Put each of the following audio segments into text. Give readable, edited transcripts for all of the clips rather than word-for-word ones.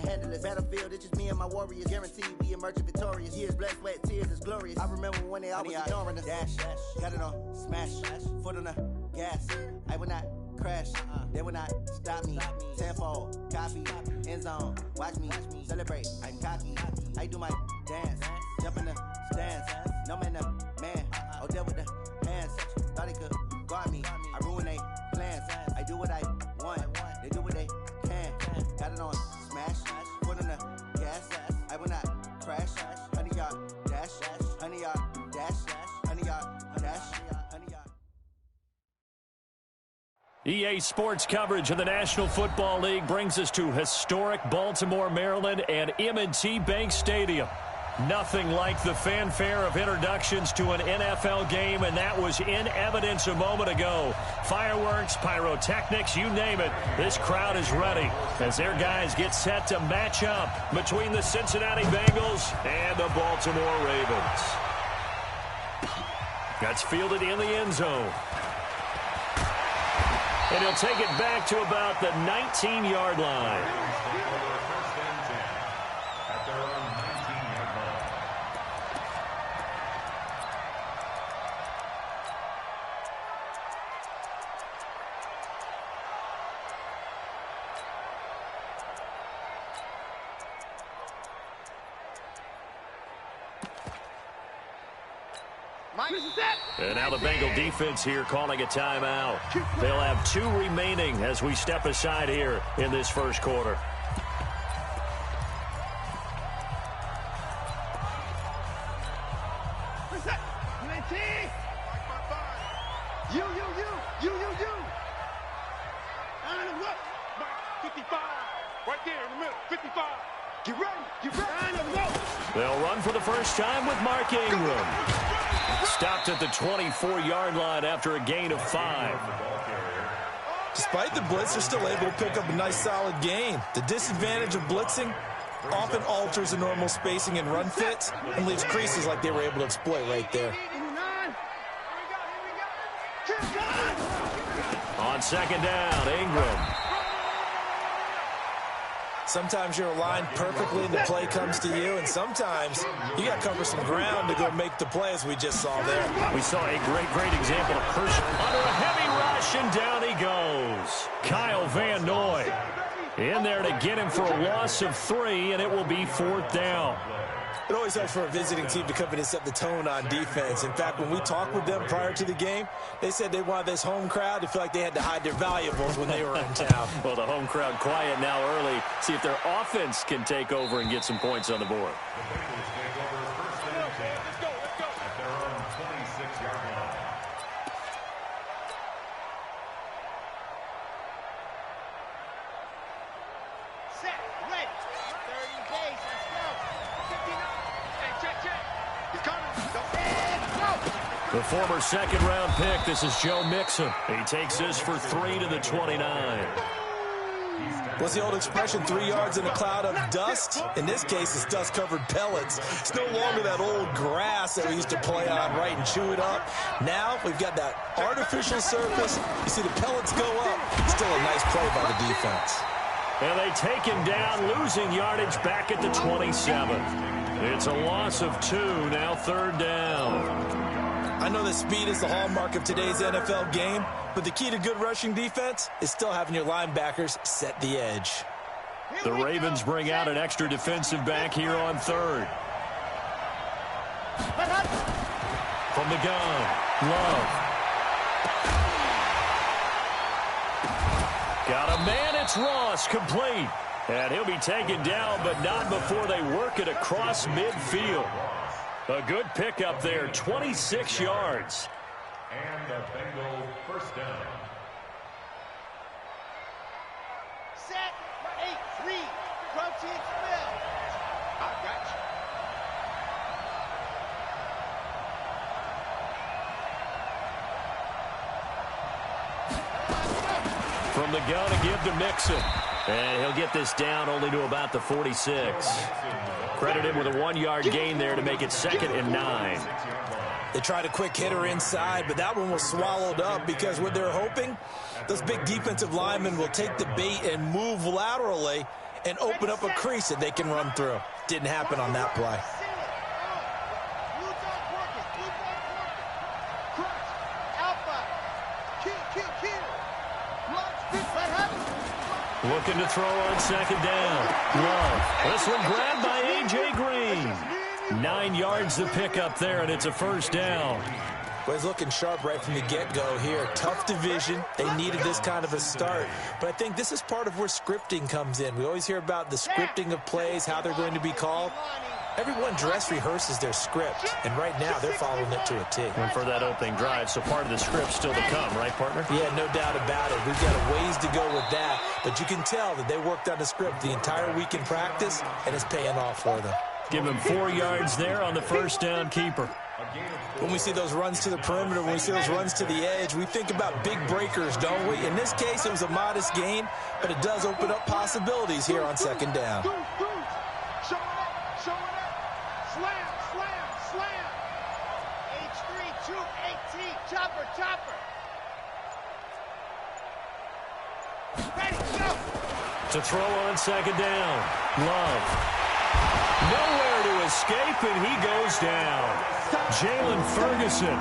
handle it. Battlefield, it's just me and my warriors. Guaranteed we emerge victorious. Years, blood, sweat, tears, it's glorious. I remember when they always ignoring us. Dash, got it on, smash, foot on the gas. I will not crash, they will not stop me. Tenfold, copy, end zone, watch me celebrate. I'm cocky, I do my dance, jump in the stands. No man, man, oh there with the hands. Thought they could guard me, I ruin they plans. I do what I want, they do what they can. Got it on, smash, foot on the gas. I will not crash, 100-yard dash, 100-yard dash, 100-yard dash, 100-yard. EA Sports coverage of the National Football League brings us to historic Baltimore, Maryland, and M&T Bank Stadium. Nothing like the fanfare of introductions to an NFL game, and that was in evidence a moment ago. Fireworks, pyrotechnics, you name it. This crowd is ready as their guys get set to match up between the Cincinnati Bengals and the Baltimore Ravens. That's fielded in the end zone. And he'll take it back to about the 19-yard line. And now the Bengal defense here calling a timeout. They'll have 2 remaining as we step aside here in this first quarter. They'll run for the first time with Mark Ingram. Stopped at the 24-yard line after a gain of 5. Despite the blitz, they're still able to pick up a nice solid gain. The disadvantage of blitzing often alters the normal spacing and run fits and leaves creases like they were able to exploit right there. On second down, Ingram. Sometimes you're aligned perfectly and the play comes to you, and sometimes you got to cover some ground to go make the play, as we just saw there. We saw a great example of Kershaw under a heavy rush, and down he goes. Kyle Van Noy in there to get him for a loss of 3, and it will be 4th down. It always helps for a visiting team to come in and set the tone on defense. In fact, when we talked with them prior to the game, they said they wanted this home crowd to feel like they had to hide their valuables when they were in town. Well, the home crowd quiet now early. See if their offense can take over and get some points on the board. The former second-round pick, this is Joe Mixon. He takes this for 3 to the 29. What's the old expression, 3 yards in a cloud of dust? In this case, it's dust-covered pellets. It's no longer that old grass that we used to play on, right, and chew it up. Now we've got that artificial surface. You see the pellets go up. Still a nice play by the defense. And they take him down, losing yardage back at the 27. It's a loss of 2, now 3rd down. I know that speed is the hallmark of today's NFL game, but the key to good rushing defense is still having your linebackers set the edge. The Ravens bring out an extra defensive back here on 3rd. From the gun, Love. Got a man, it's Ross, complete. And he'll be taken down, but not before they work it across midfield. A good pickup there, 26 yards. And the Bengal first down. Set, 8-3, protein spill. I got you. From the gun to give to Mixon. And he'll get this down only to about the 46. Credit him with a 1-yard gain there to make it 2nd and 9. They tried a quick hitter inside, but that one was swallowed up because what they're hoping, those big defensive linemen will take the bait and move laterally and open up a crease that they can run through. Didn't happen on that play. Looking to throw on second down. Love. This one grabbed by A.J. Green. 9 yards to pick up there, and it's a first down. Well, he's looking sharp right from the get-go here. Tough division. They needed this kind of a start. But I think this is part of where scripting comes in. We always hear about the scripting of plays, how they're going to be called. Everyone dress rehearses their script, and right now they're following it to a T. And for that opening drive, so part of the script still to come, right, partner? Yeah, no doubt about it. We've got a ways to go with that, but you can tell that they worked on the script the entire week in practice, and it's paying off for them. Give him 4 yards there on the first down keeper. When we see those runs to the perimeter, when we see those runs to the edge, we think about big breakers, don't we? In this case, it was a modest gain, but it does open up possibilities here on second down. Slam, slam, slam. H3, 2, 18, chopper, chopper. Ready, go. To throw on second down. Love. Nowhere to escape, and he goes down. Jalen Ferguson.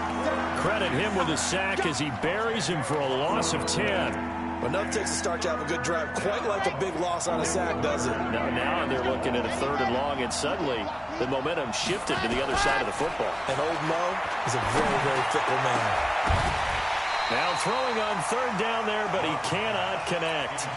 Credit him with a sack as he buries him for a loss of 10. But enough takes a start to have a good drive. Quite like a big loss on a sack, does it? Now they're looking at a 3rd and long, and suddenly the momentum shifted to the other side of the football. And old Mo is a very, very fickle man. Now throwing on 3rd down there, but he cannot connect.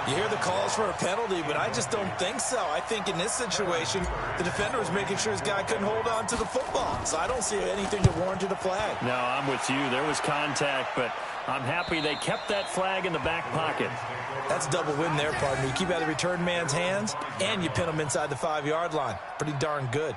You hear the calls for a penalty, but I just don't think so. I think in this situation, the defender was making sure his guy couldn't hold on to the football. So I don't see anything that warranted a flag. No, I'm with you. There was contact, but I'm happy they kept that flag in the back pocket. That's a double win there, partner. You keep out of the return man's hands, and you pin him inside the 5-yard line. Pretty darn good.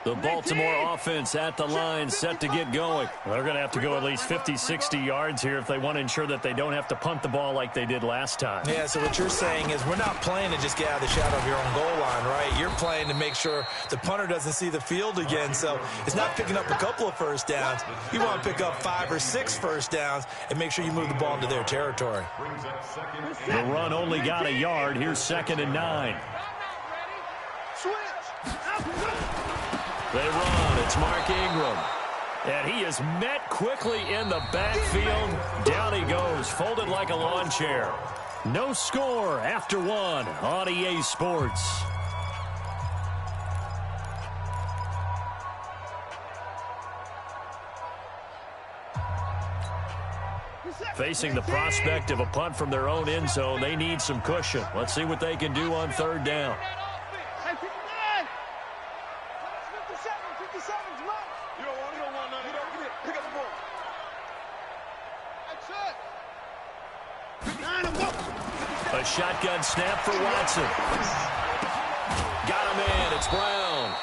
The Baltimore offense at the line, set to get going. They're going to have to go at least 50, 60 yards here if they want to ensure that they don't have to punt the ball like they did last time. Yeah, so what you're saying is we're not playing to just get out of the shadow of your own goal line, right? You're playing to make sure the punter doesn't see the field again. So it's not picking up a couple of first downs. You want to pick up 5 or 6 first downs and make sure you move the ball into their territory. The run only got a yard. Here's 2nd and 9. They run. It's Mark Ingram. And he is met quickly in the backfield. Down he goes, folded like a lawn chair. No score after 1 on EA Sports. Facing the prospect of a punt from their own end zone, they need some cushion. Let's see what they can do on 3rd down. A shotgun snap for Watson. Got him in. It's Brown.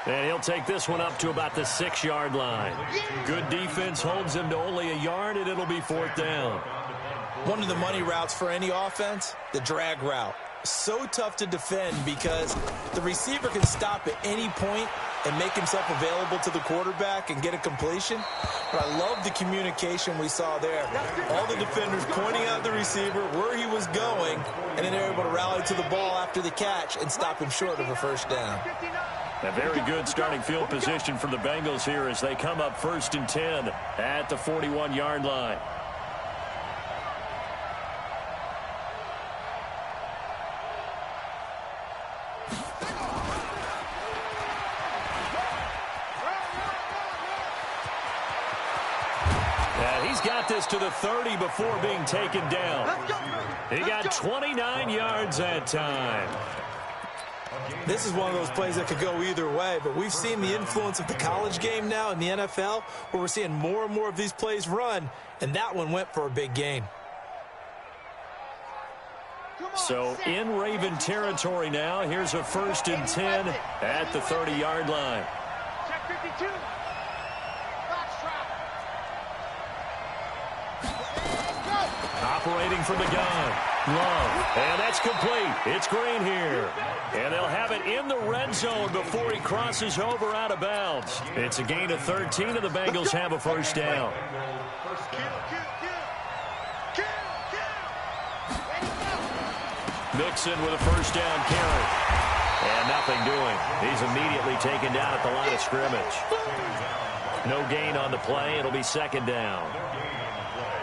And he'll take this one up to about the 6-yard line. Good defense holds him to only a yard, and it'll be 4th down. One of the money routes for any offense, the drag route. So tough to defend because the receiver can stop at any point and make himself available to the quarterback and get a completion. But I love the communication we saw there. All the defenders pointing out the receiver, where he was going, and then they're able to rally to the ball after the catch and stop him short of a first down. A very good starting field position for the Bengals here as they come up 1st and 10 at the 41-yard line. He's got this to the 30 before being taken down. He got 29 yards that time. This is one of those plays that could go either way, but we've seen the influence of the college game now in the NFL, where we're seeing more and more of these plays run, and that one went for a big gain. So in Raven territory now, here's a 1st and 10 at the 30-yard line. Check 52. Operating from the gun. Love. And that's complete. It's Green here. And they'll have it in the red zone before he crosses over out of bounds. It's a gain of 13, and the Bengals have a first down. Mixon with a first down carry. And nothing doing. He's immediately taken down at the line of scrimmage. No gain on the play. It'll be second down.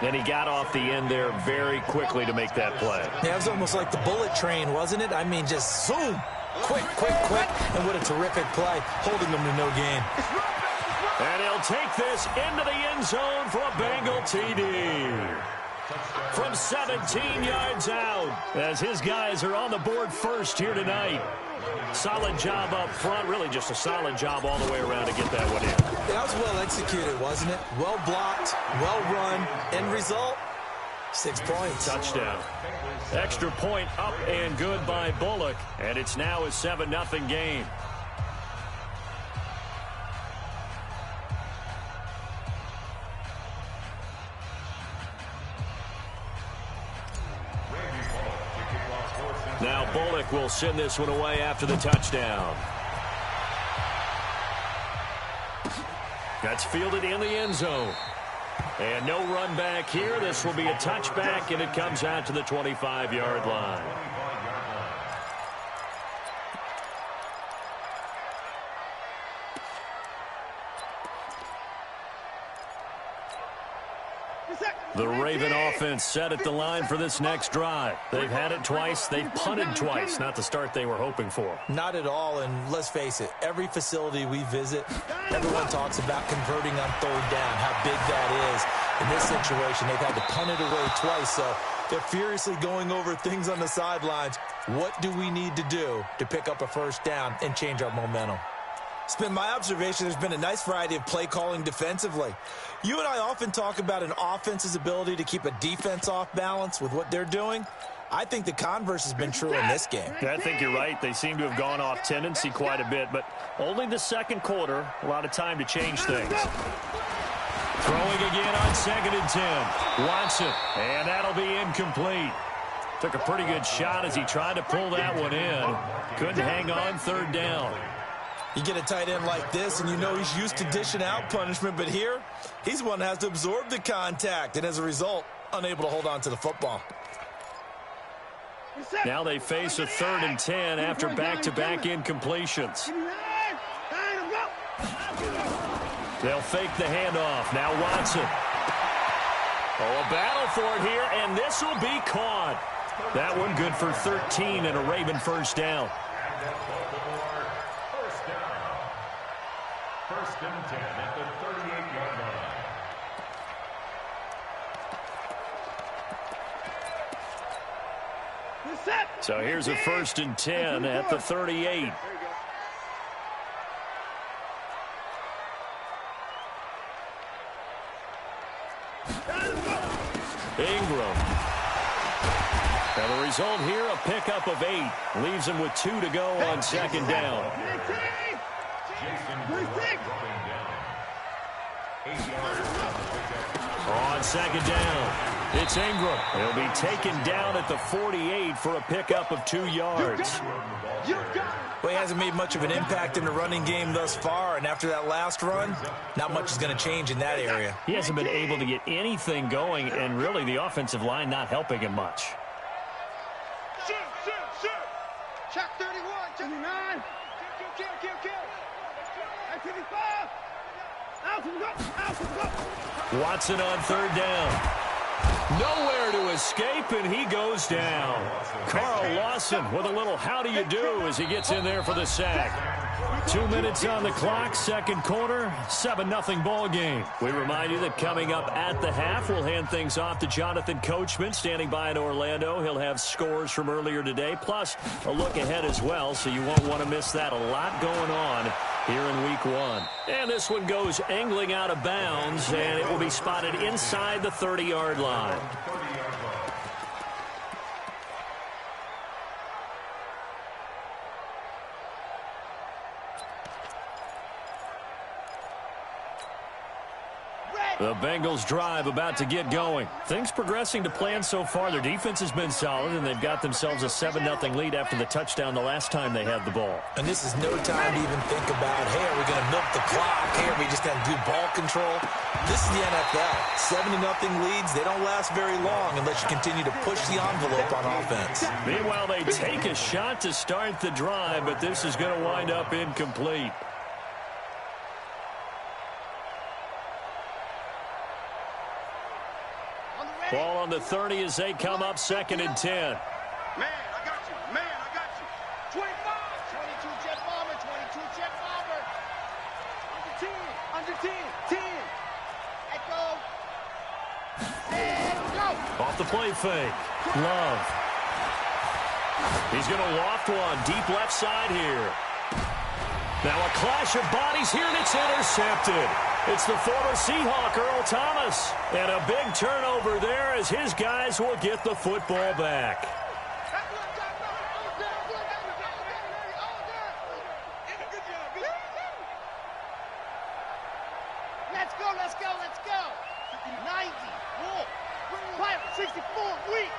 And he got off the end there very quickly to make that play. Yeah, it was almost like the bullet train, wasn't it? I mean, just zoom. Quick. And what a terrific play, holding them to no gain. And he'll take this into the end zone for a Bengal TD. From 17 yards out, as his guys are on the board first here tonight. Solid job up front, really just a solid job all the way around to get that one in. That was well executed, wasn't it? Well blocked, well run. End result, 6 points. Touchdown. Extra point up and good by Bullock, and it's now a 7-0 game. Now Bullock will send this one away after the touchdown. That's fielded in the end zone. And no run back here. This will be a touchback, and it comes out to the 25-yard line. The Raven offense set at the line for this next drive. They've had it twice. They've punted twice. Not the start they were hoping for. Not at all, and let's face it, every facility we visit, everyone talks about converting on third down, how big that is. In this situation, they've had to punt it away twice, so they're furiously going over things on the sidelines. What do we need to do to pick up a first down and change our momentum? It's been my observation there's been a nice variety of play calling defensively. You and I often talk about an offense's ability to keep a defense off balance with what they're doing. I think the converse has been true in this game. Yeah, I think you're right. They seem to have gone off tendency quite a bit, but only the second quarter, a lot of time to change things. Throwing again on 2nd and 10. Watson, and that'll be incomplete. Took a pretty good shot as he tried to pull that one in. Couldn't hang on third down. You get a tight end like this, and you know he's used to dishing out punishment, but here, he's one that has to absorb the contact, and as a result, unable to hold on to the football. Now they face a 3rd and 10 after back-to-back incompletions. They'll fake the handoff. Now Watson. Oh, a battle for it here, and this will be caught. That one good for 13 and a Raven first down. First and 10 at the 38-yard line. So here's a 1st and 10 at the 38. Ingram. And the result here, a pickup of 8. Leaves him with 2 to go on 2nd down. On 2nd down, it's Ingram. He'll be taken down at the 48 for a pickup of 2 yards. Well, he hasn't made much of an impact in the running game thus far, and after that last run, not much is going to change in that area. He hasn't been able to get anything going, and really the offensive line not helping him much. Shoot. Check 31, check 9. Kill. Activity 5. Out. Watson on 3rd down. Nowhere to escape, and he goes down. Carl Lawson with a little how do you do as he gets in there for the sack. 2 minutes on the clock, 2nd quarter, 7-0 ball game. We remind you that coming up at the half, we'll hand things off to Jonathan Coachman, standing by in Orlando. He'll have scores from earlier today, plus a look ahead as well, so you won't want to miss that. A lot going on here in week 1. And this one goes angling out of bounds, and it will be spotted inside the 30-yard line. The Bengals drive about to get going. Things progressing to plan so far. Their defense has been solid, and they've got themselves a 7-0 lead after the touchdown the last time they had the ball. And this is no time to even think about, hey, are we going to milk the clock? Hey, are we just going to do ball control? This is the NFL. 7-0 leads, they don't last very long unless you continue to push the envelope on offense. Meanwhile, they take a shot to start the drive, but this is going to wind up incomplete. Ball on the 30 as they come up 2nd and 10. Man, I got you. Man, I got you. 25. 22 jet bomber. 22 jet bomber. Under 10. Under 10. 10. Echo. And go. Off the play fake. Love. He's going to loft one. Deep left side here. Now a clash of bodies here, and it's intercepted. It's the former Seahawk, Earl Thomas. And a big turnover there as his guys will get the football back. Let's go, let's go, let's go. 90. Whoa. 64. Weak.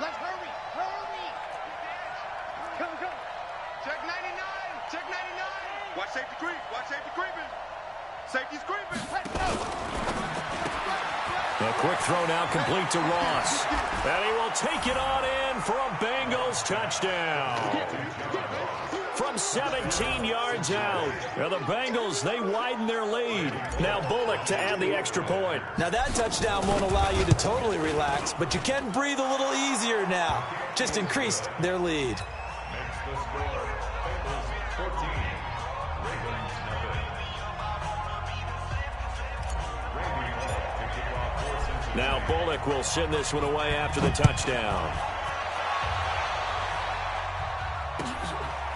Let's hurry. Hurry. Come. Check 99. Check 99. Watch safety creep. Watch safety creeping. Safety's creeping. Let's go. A quick throw now complete to Ross. And he will take it on in for a Bengals touchdown. From 17 yards out. Now the Bengals, they widen their lead. Now Bullock to add the extra point. Now that touchdown won't allow you to totally relax, but you can breathe a little easier now. Just increased their lead. Now Bullock will send this one away after the touchdown.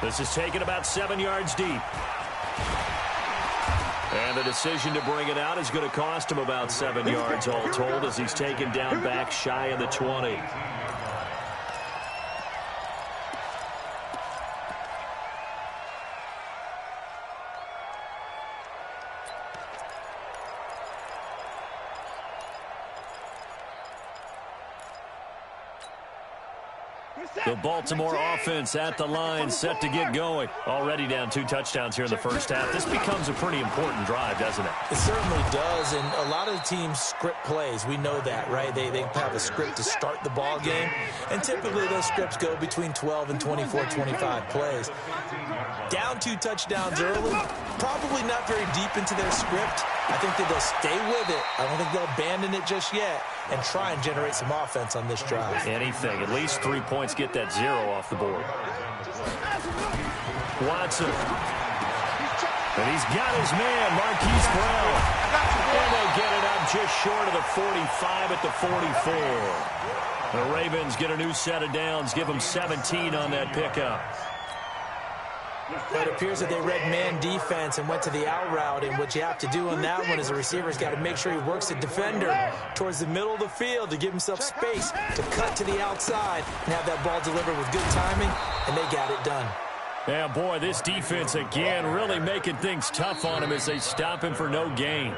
This is taken about 7 yards deep. And the decision to bring it out is going to cost him about 7 yards all told as he's taken down back shy of the 20. The Baltimore offense at the line, set to get going. Already down 2 touchdowns here in the first half. This becomes a pretty important drive, doesn't it? It certainly does, and a lot of the teams script plays. We know that, right? They have a script to start the ball game, and typically those scripts go between 12 and 24, 25 plays. Down 2 touchdowns early, probably not very deep into their script. I think that they'll stay with it. I don't think they'll abandon it just yet and try and generate some offense on this drive. Anything. At least 3 points get that 0 off the board. Watson. And he's got his man, Marquise Brown. And they'll get it up just short of the 45 at the 44. The Ravens get a new set of downs, give them 17 on that pickup. It appears that they read man defense and went to the out route, and what you have to do on that one is the receiver's got to make sure he works the defender towards the middle of the field to give himself space to cut to the outside and have that ball delivered with good timing, and they got it done. Yeah, boy, this defense again really making things tough on him as they stop him for no gain.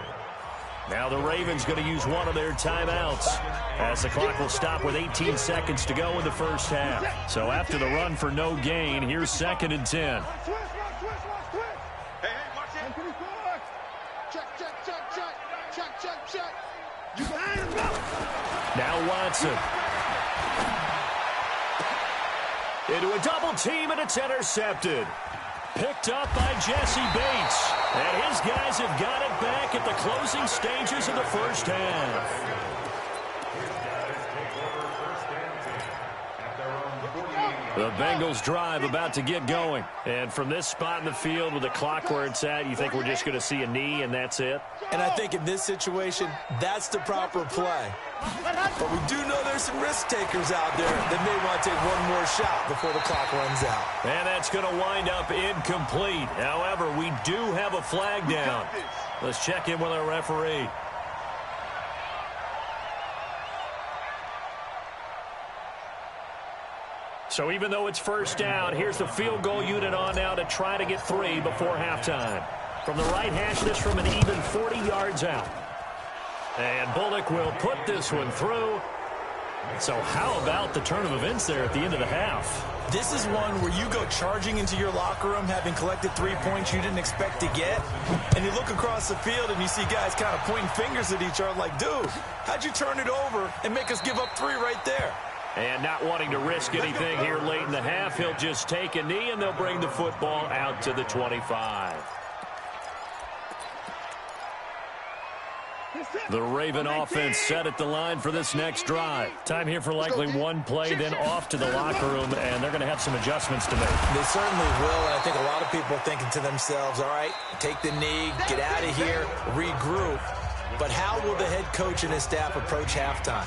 Now the Ravens going to use one of their timeouts as the clock will stop with 18 seconds to go in the first half. So after the run for no gain, here's 2nd and 10. Hey, watch it. Check. You behind him, go. Now Watson. Into a double team, and it's intercepted. Picked up by Jesse Bates. And his guys have got it back at the closing stages of the first half. The Bengals drive about to get going. And from this spot in the field with the clock where it's at, you think we're just going to see a knee and that's it? And I think in this situation, that's the proper play. But we do know there's some risk takers out there that may want to take one more shot before the clock runs out. And that's going to wind up incomplete. However, we do have a flag down. Let's check in with our referee. So even though it's first down, here's the field goal unit on now to try to get 3 before halftime. From the right hash, this from an even 40 yards out. And Bullock will put this one through. So how about the turn of events there at the end of the half? This is one where you go charging into your locker room having collected 3 points you didn't expect to get, and you look across the field and you see guys kind of pointing fingers at each other like, dude, how'd you turn it over and make us give up 3 right there? And not wanting to risk anything here late in the half, he'll just take a knee and they'll bring the football out to the 25. The Raven offense set at the line for this next drive. Time here for likely one play, then off to the locker room, and they're going to have some adjustments to make. They certainly will, and I think a lot of people are thinking to themselves, all right, take the knee, get out of here, regroup. But how will the head coach and his staff approach halftime?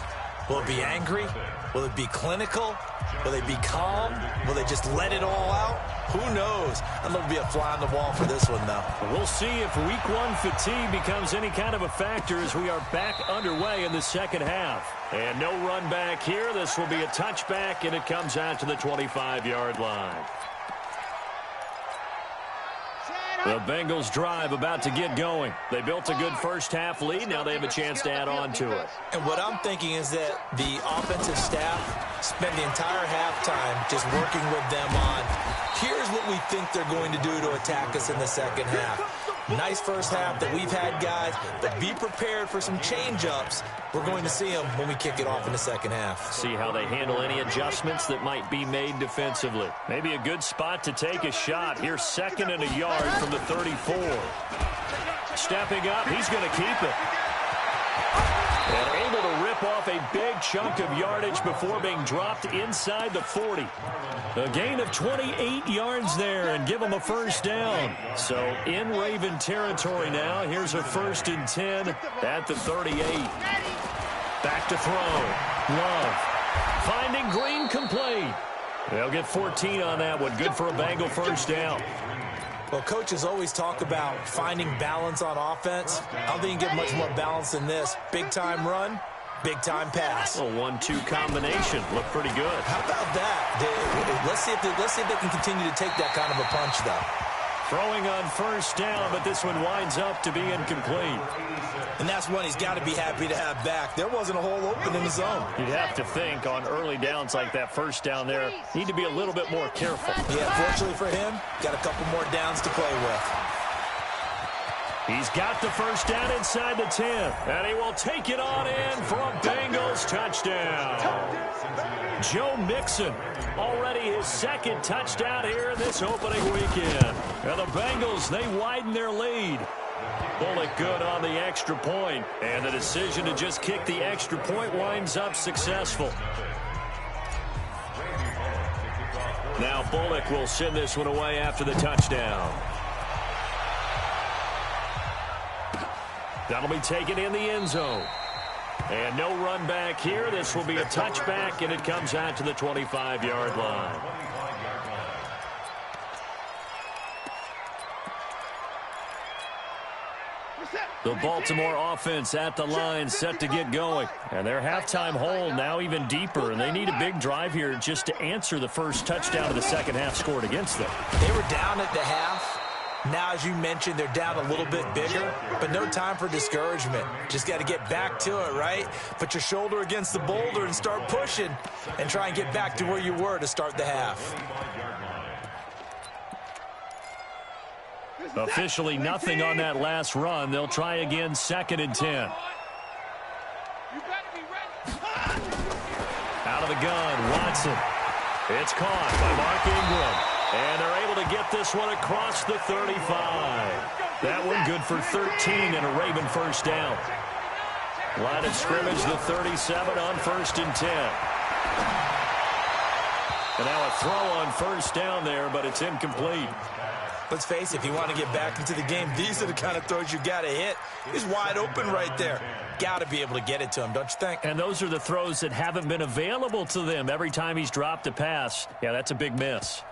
Will it be angry? Will it be clinical? Will they be calm? Will they just let it all out? Who knows? I'd love to be a fly on the wall for this one, though. We'll see if week one fatigue becomes any kind of a factor as we are back underway in the second half. And no run back here. This will be a touchback, and it comes out to the 25-yard line. The Bengals drive about to get going. They built a good first-half lead. Now they have a chance to add on to it. And what I'm thinking is that the offensive staff spent the entire halftime just working with them on, here's what we think they're going to do to attack us in the second half. Nice first half that we've had, guys, but be prepared for some change-ups. We're going to see them when we kick it off in the second half. See how they handle any adjustments that might be made defensively. Maybe a good spot to take a shot. Here's 2nd and a yard from the 34. Stepping up, he's going to keep it. And able to rip off a big chunk of yardage before being dropped inside the 40. A gain of 28 yards there and give them a first down. So in Raven territory now. Here's a 1st and 10 at the 38. Back to throw. Love. Finding Green complete. They'll get 14 on that one. Good for a Bengal first down. Well, coaches always talk about finding balance on offense. I don't think you can get much more balance than this. Big-time run, big-time pass. A 1-2 combination. Look pretty good. How about that? Let's see if they can continue to take that kind of a punch, though. Throwing on first down, but this one winds up to be incomplete. And that's one he's got to be happy to have back. There wasn't a hole open in the zone. You'd have to think on early downs like that first down there, need to be a little bit more careful. Yeah, fortunately for him, got a couple more downs to play with. He's got the first down inside the 10, and he will take it on in for a Bengals touchdown. Joe Mixon, already his 2nd touchdown here in this opening weekend. And the Bengals, they widen their lead. Bullock good on the extra point, and the decision to just kick the extra point winds up successful. Now Bullock will send this one away after the touchdown. That'll be taken in the end zone. And no run back here. This will be a touchback, and it comes out to the 25-yard line. The Baltimore offense at the line, set to get going. And their halftime hole now even deeper, and they need a big drive here just to answer the first touchdown of the second half scored against them. They were down at the half. Now, as you mentioned, they're down a little bit bigger, but no time for discouragement. Just got to get back to it, right? Put your shoulder against the boulder and start pushing and try and get back to where you were to start the half. Officially nothing on that last run. They'll try again, 2nd and 10. Out of the gun, Watson. It's caught by Mark Ingram. And they're able to get this one across the 35. That one good for 13 and a Raven first down. Line of scrimmage, the 37 on 1st and 10. And now a throw on first down there, but it's incomplete. Let's face it, if you want to get back into the game, these are the kind of throws you got to hit. He's wide open right there. Got to be able to get it to him, don't you think? And those are the throws that haven't been available to them every time he's dropped a pass. Yeah, that's a big miss.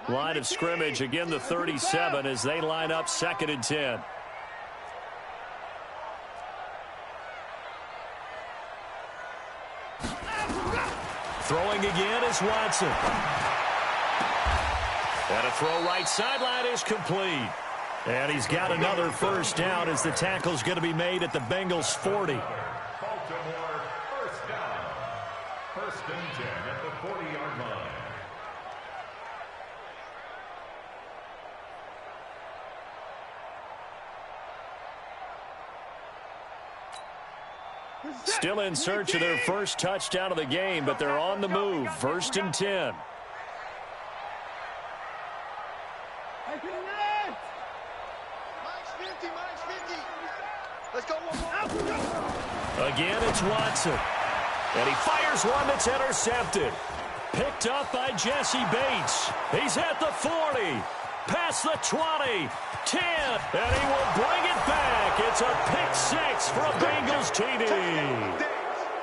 Line of scrimmage, again the 37 as they line up 2nd and 10. Throwing again is Watson. And a throw right sideline is complete. And he's got another first down as the tackle's going to be made at the Bengals 40. Baltimore first down. First and 10 at the 40-yard line. Still in search of their first touchdown of the game, but they're on the move. First and 10. Let's go one more. Again, it's Watson. And he fires one that's intercepted. Picked up by Jesse Bates. He's at the 40. Past the 20. 10. And he will bring it back. It's a pick six for a Bengals TD.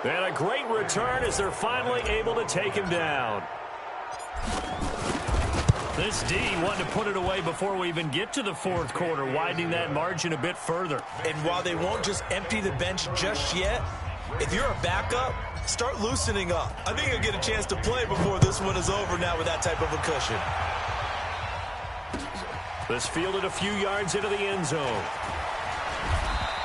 And a great return as they're finally able to take him down. This D wanted to put it away before we even get to the fourth quarter, widening that margin a bit further. And while they won't just empty the bench just yet, if you're a backup, start loosening up. I think you'll get a chance to play before this one is over now with that type of a cushion. This fielded a few yards into the end zone.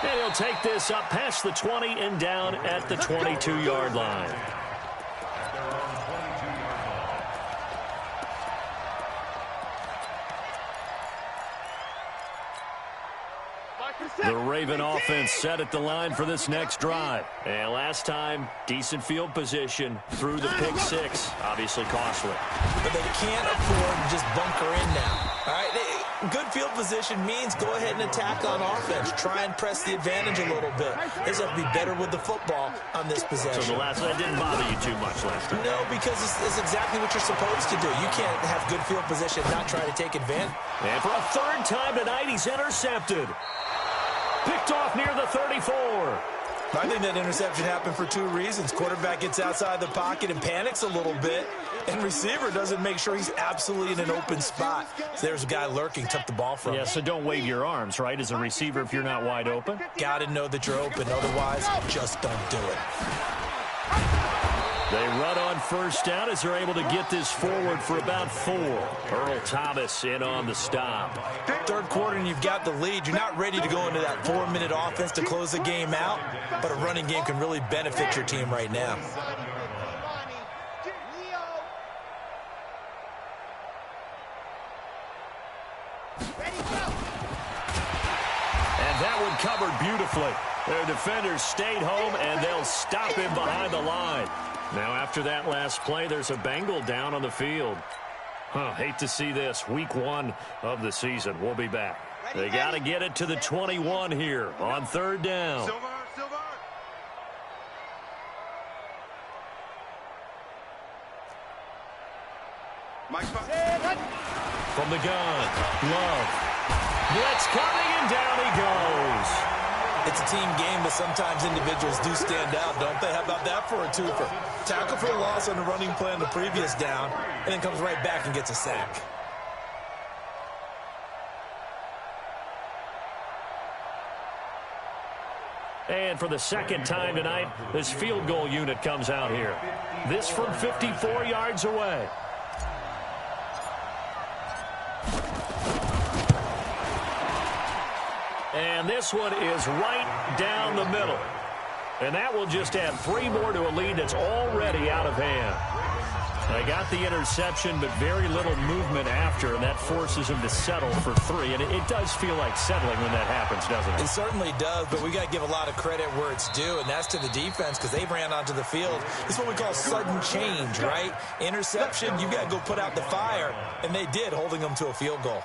And he'll take this up past the 20 and down at the 22-yard line. The Raven offense set at the line for this next drive. And last time, decent field position through the pick six. Obviously costly. But they can't afford to just bunker in now. All right, good field position means go ahead and attack on offense. Try and press the advantage a little bit. They just have to be better with the football on this possession. So that didn't bother you too much last time? No, because it's exactly what you're supposed to do. You can't have good field position and not try to take advantage. And for a third time tonight, he's intercepted. Picked off near the 34. I think that interception happened for two reasons. Quarterback gets outside the pocket and panics a little bit, and receiver doesn't make sure he's absolutely in an open spot. So there's a guy lurking, took the ball from him. Yeah, so don't wave your arms, right, as a receiver if you're not wide open? Got to know that you're open. Otherwise, just don't do it. They run on first down as they're able to get this forward for about 4. Earl Thomas in on the stop. Third quarter and you've got the lead. You're not ready to go into that 4-minute offense to close the game out, but a running game can really benefit your team right now. And that one covered beautifully. Their defenders stayed home, and they'll stop him behind the line. Now, after that last play, there's a Bengal down on the field. Hate to see this. Week 1 of the season. We'll be back. They got to get it to the 21 here on third down. Silver. From the gun, Love. Blitz coming, and down he goes. It's a team game, but sometimes individuals do stand out, don't they? How about that for a twofer? Tackle for a loss on the running play on the previous down, and then comes right back and gets a sack. And for the second time tonight, this field goal unit comes out here. This from 54 yards away. And this one is right down the middle. And that will just add 3 more to a lead that's already out of hand. They got the interception, but very little movement after, and that forces him to settle for 3. And it does feel like settling when that happens, doesn't it? It certainly does, but we got to give a lot of credit where it's due, and that's to the defense because they ran onto the field. It's what we call sudden change, right? Interception, you got to go put out the fire, and they did, holding them to a field goal.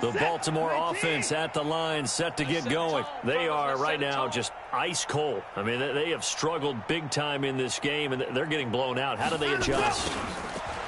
The Baltimore offense at the line, set to get going. They are right now just ice cold. I mean, they have struggled big time in this game, and they're getting blown out. How do they adjust?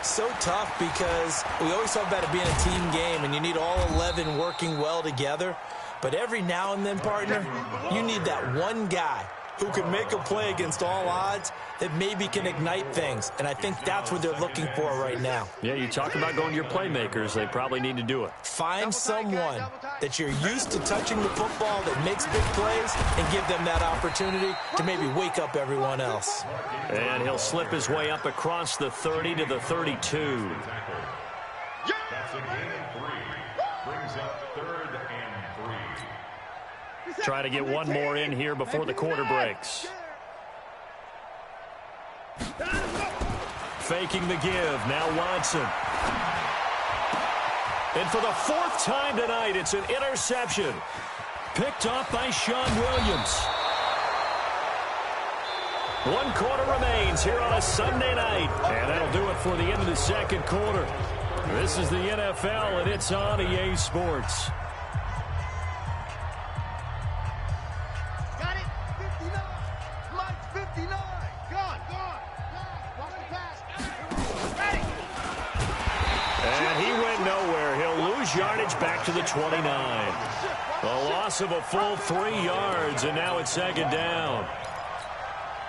So tough because we always talk about it being a team game, and you need all 11 working well together. But every now and then, partner, you need that one guy who can make a play against all odds that maybe can ignite things, and I think that's what they're looking for right now. Yeah, you talk about going to your playmakers. They probably need to do it. Find someone that you're used to touching the football that makes big plays and give them that opportunity to maybe wake up everyone else. And he'll slip his way up across the 30 to the 32. That's a gain of 3. Brings up 3rd and 3. Try to get one more in here before the quarter breaks. Faking the give. Now Watson. And for the 4th time tonight, it's an interception. Picked off by Sean Williams. 1 quarter remains here on a Sunday night. And that'll do it for the end of the second quarter. This is the NFL, and it's on EA Sports. Got it. 59. Lights 59. Gone. Watch the pass. Ready. And he went nowhere. He'll lose yardage back to the 29. A loss of a full 3 yards, and now it's 2nd down.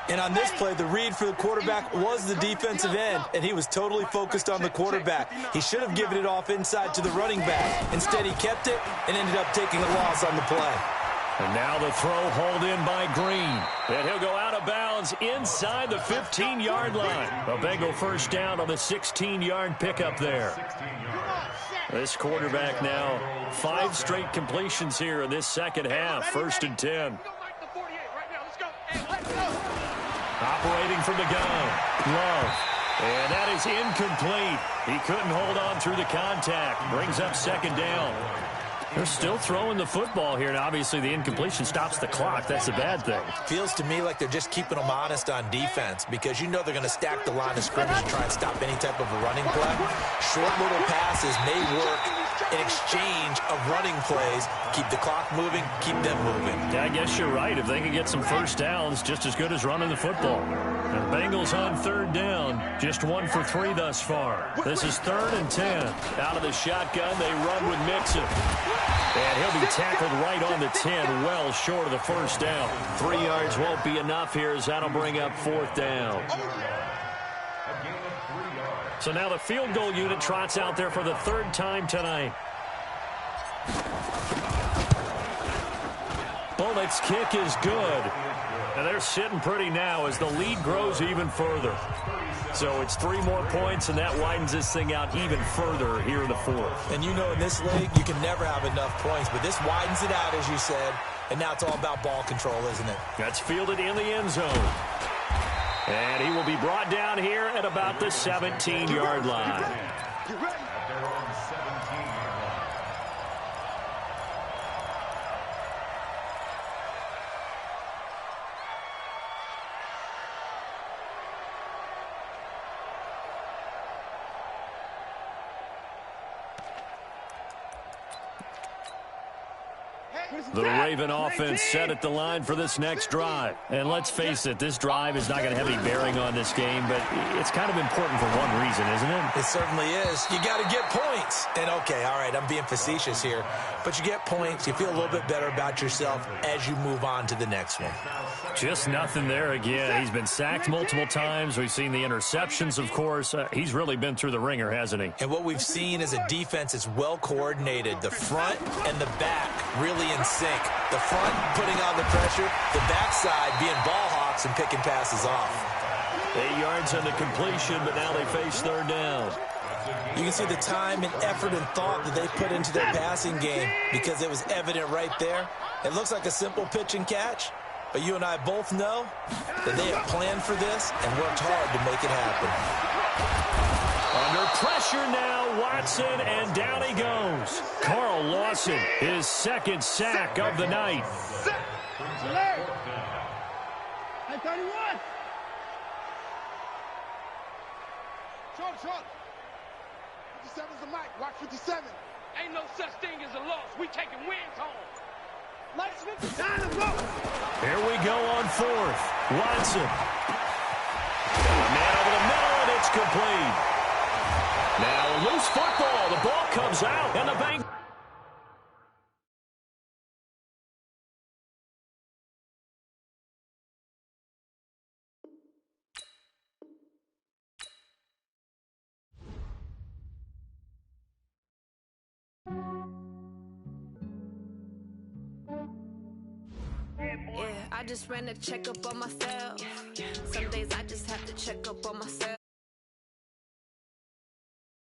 And on this play, the read for the quarterback was the defensive end, and he was totally focused on the quarterback. He should have given it off inside to the running back. Instead, he kept it and ended up taking a loss on the play. And now the throw hauled in by Green. And he'll go out of bounds inside the 15-yard line. A Bengal first down on the 16-yard pickup there. This quarterback now 5 straight completions here in this second half. 1st and 10. Operating from the gun. Love. And that is incomplete. He couldn't hold on through the contact. Brings up 2nd down. They're still throwing the football here, and obviously the incompletion stops the clock. That's a bad thing. Feels to me like they're just keeping them honest on defense because you know they're going to stack the line of scrimmage and try and stop any type of a running play. Short little passes may work in exchange of running plays. Keep the clock moving, keep them moving. Yeah, I guess you're right. If they can get some first downs, just as good as running the football. And the Bengals on 3rd down, just 1 for 3 thus far. This is 3rd and 10. Out of the shotgun, they run with Mixon. And he'll be tackled right on the 10, well short of the first down. 3 yards won't be enough here as that'll bring up 4th down. So now the field goal unit trots out there for the 3rd time tonight. Bullett's kick is good. And they're sitting pretty now as the lead grows even further. So it's 3 more points, and that widens this thing out even further here in the 4th. And you know in this league, you can never have enough points, but this widens it out, as you said, and now it's all about ball control, isn't it? That's fielded in the end zone. And he will be brought down here at about the 17-yard line. At their own 17-yard line. The Raven offense set at the line for this next drive. And let's face it, this drive is not going to have any bearing on this game, but it's kind of important for one reason, isn't it? It certainly is. You got to get points. And, okay, all right, I'm being facetious here. But you get points. You feel a little bit better about yourself as you move on to the next one. Just nothing there again. He's been sacked multiple times. We've seen the interceptions, of course. He's really been through the ringer, hasn't he? And what we've seen is a defense that's well coordinated. The front and the back really in sync. The front putting on the pressure, the backside being ball hawks and picking passes off. 8 yards on the completion, but now they face 3rd down. You can see the time and effort and thought that they put into their passing game because it was evident right there. It looks like a simple pitch and catch, but you and I both know that they have planned for this and worked hard to make it happen. Under pressure now, Watson, and down he goes. Carl Lawson, his 2nd sack of the night. Hey, 31. Short. 57's the mic. Watch 57. Ain't no such thing as a loss. We taking wins home. Lights 59 to go. Here we go on 4th. Watson. A man over the middle, and it's complete. Now, loose football. The ball comes out, and the Bengals. I just ran a checkup on myself. Some days I just have to check up on myself.